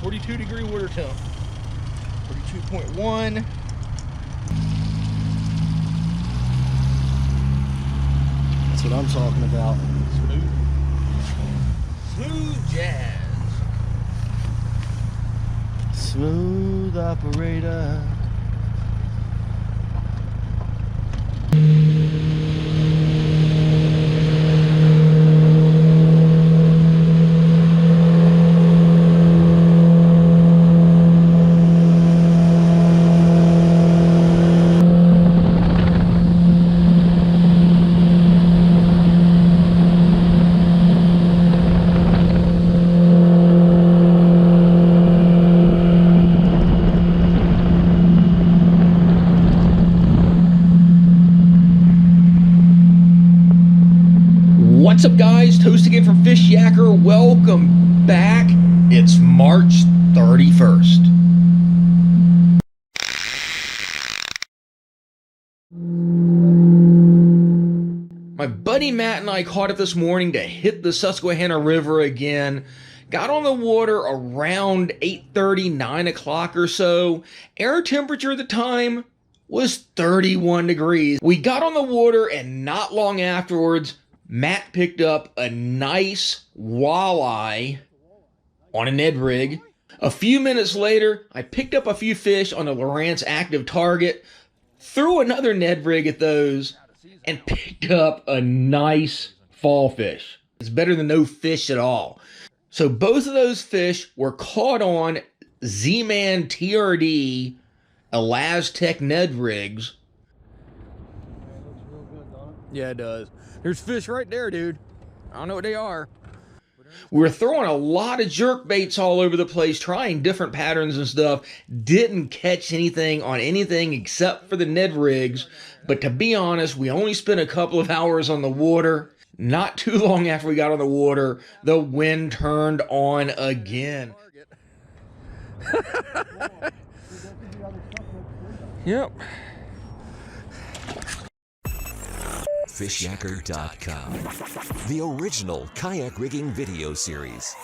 42-degree water temp. 42.1. That's what I'm talking about. Smooth jazz. Smooth operator. What's up, guys? Toast again from Fishyaker. Welcome back. It's March 31st. My buddy Matt and I caught it this morning to hit the Susquehanna River again. Got on the water around 8:30, 9 o'clock or so. Air temperature at the time was 31 degrees. We got on the water, and not long afterwards, Matt picked up a nice walleye on a Ned rig. A few minutes later, I picked up a few fish on a Lowrance active target, threw another Ned rig at those, and picked up a nice fall fish. It's better than no fish at all. So both of those fish were caught on Z-Man TRD Elastec Ned rigs. Yeah, it does. There's fish right there, dude. I don't know what they are. We were throwing a lot of jerk baits all over the place, trying different patterns and stuff. Didn't catch anything on anything except for the Ned rigs. But to be honest, we only spent a couple of hours on the water. Not too long after we got on the water, the wind turned on again. Yep. Fishyaker.com, the original kayak rigging video series.